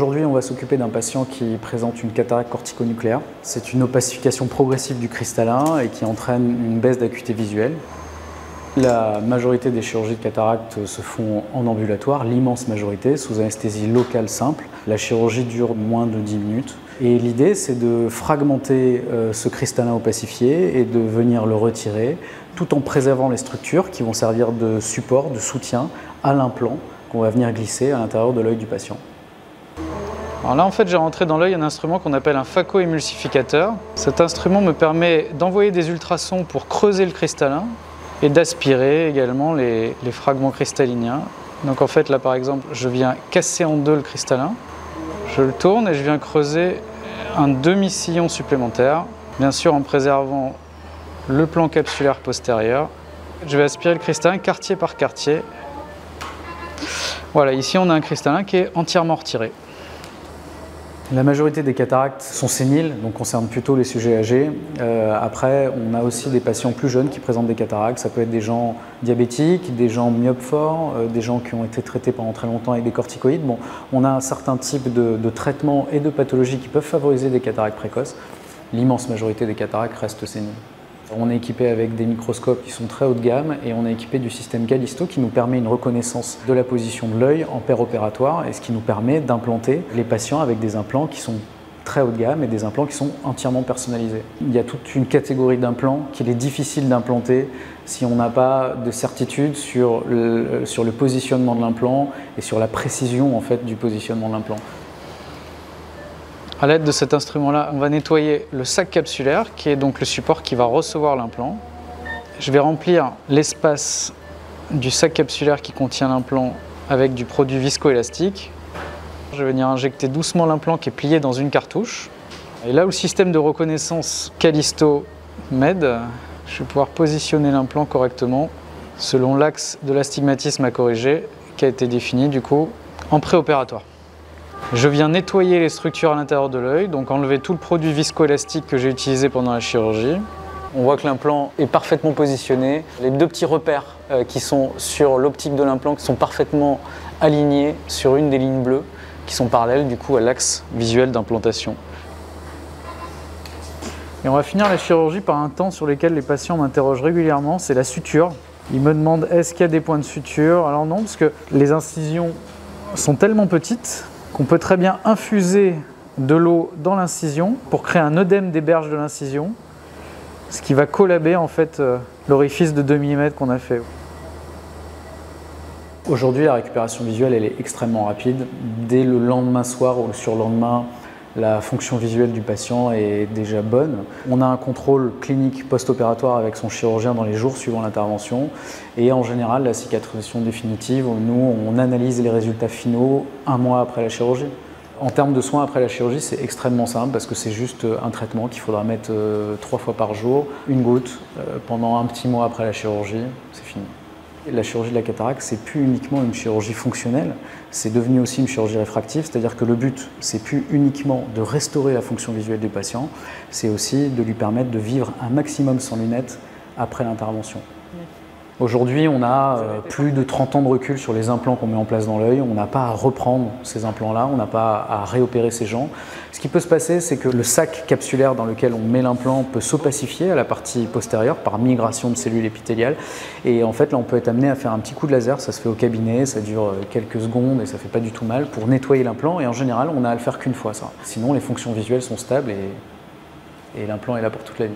Aujourd'hui, on va s'occuper d'un patient qui présente une cataracte corticonucléaire. C'est une opacification progressive du cristallin et qui entraîne une baisse d'acuité visuelle. La majorité des chirurgies de cataracte se font en ambulatoire, l'immense majorité, sous anesthésie locale simple. La chirurgie dure moins de 10 minutes. Et l'idée, c'est de fragmenter ce cristallin opacifié et de venir le retirer, tout en préservant les structures qui vont servir de support, de soutien à l'implant qu'on va venir glisser à l'intérieur de l'œil du patient. Alors là, en fait, j'ai rentré dans l'œil un instrument qu'on appelle un phacoémulsificateur. Cet instrument me permet d'envoyer des ultrasons pour creuser le cristallin et d'aspirer également les fragments cristalliniens. Donc en fait, là par exemple, je viens casser en deux le cristallin, je le tourne et je viens creuser un demi-sillon supplémentaire, bien sûr en préservant le plan capsulaire postérieur. Je vais aspirer le cristallin quartier par quartier. Voilà, ici on a un cristallin qui est entièrement retiré. La majorité des cataractes sont séniles, donc concernent plutôt les sujets âgés. Après, on a aussi des patients plus jeunes qui présentent des cataractes. Ça peut être des gens diabétiques, des gens myopes forts, des gens qui ont été traités pendant très longtemps avec des corticoïdes. Bon, on a un certain type de traitements et de pathologies qui peuvent favoriser des cataractes précoces. L'immense majorité des cataractes restent séniles. On est équipé avec des microscopes qui sont très haut de gamme et on est équipé du système Callisto qui nous permet une reconnaissance de la position de l'œil en péropératoire et ce qui nous permet d'implanter les patients avec des implants qui sont très haut de gamme et des implants qui sont entièrement personnalisés. Il y a toute une catégorie d'implants qu'il est difficile d'implanter si on n'a pas de certitude sur le positionnement de l'implant et sur la précision en fait, du positionnement de l'implant. À l'aide de cet instrument-là, on va nettoyer le sac capsulaire, qui est donc le support qui va recevoir l'implant. Je vais remplir l'espace du sac capsulaire qui contient l'implant avec du produit viscoélastique. Je vais venir injecter doucement l'implant qui est plié dans une cartouche. Et là où le système de reconnaissance Callisto m'aide, je vais pouvoir positionner l'implant correctement selon l'axe de l'astigmatisme à corriger qui a été défini du coup en préopératoire. Je viens nettoyer les structures à l'intérieur de l'œil, donc enlever tout le produit viscoélastique que j'ai utilisé pendant la chirurgie. On voit que l'implant est parfaitement positionné. Les deux petits repères qui sont sur l'optique de l'implant sont parfaitement alignés sur une des lignes bleues qui sont parallèles du coup à l'axe visuel d'implantation. Et on va finir la chirurgie par un temps sur lequel les patients m'interrogent régulièrement, c'est la suture. Ils me demandent est-ce qu'il y a des points de suture? Alors non, parce que les incisions sont tellement petites qu'on peut très bien infuser de l'eau dans l'incision pour créer un œdème des berges de l'incision, ce qui va collaber en fait l'orifice de 2 mm qu'on a fait. Aujourd'hui, la récupération visuelle elle est extrêmement rapide. Dès le lendemain soir ou le surlendemain, la fonction visuelle du patient est déjà bonne. On a un contrôle clinique post-opératoire avec son chirurgien dans les jours suivant l'intervention. Et en général, la cicatrisation définitive, nous, on analyse les résultats finaux 1 mois après la chirurgie. En termes de soins après la chirurgie, c'est extrêmement simple parce que c'est juste un traitement qu'il faudra mettre 3 fois par jour, une goutte, pendant un petit mois après la chirurgie, c'est fini. La chirurgie de la cataracte, c'est plus uniquement une chirurgie fonctionnelle, c'est devenu aussi une chirurgie réfractive, c'est-à-dire que le but, c'est plus uniquement de restaurer la fonction visuelle du patient, c'est aussi de lui permettre de vivre un maximum sans lunettes après l'intervention. Aujourd'hui, on a plus de 30 ans de recul sur les implants qu'on met en place dans l'œil. On n'a pas à reprendre ces implants-là, on n'a pas à réopérer ces gens. Ce qui peut se passer, c'est que le sac capsulaire dans lequel on met l'implant peut s'opacifier à la partie postérieure par migration de cellules épithéliales. Et en fait, là, on peut être amené à faire un petit coup de laser. Ça se fait au cabinet, ça dure quelques secondes et ça fait pas du tout mal pour nettoyer l'implant. Et en général, on n'a à le faire qu'une fois, ça. Sinon, les fonctions visuelles sont stables et l'implant est là pour toute la vie.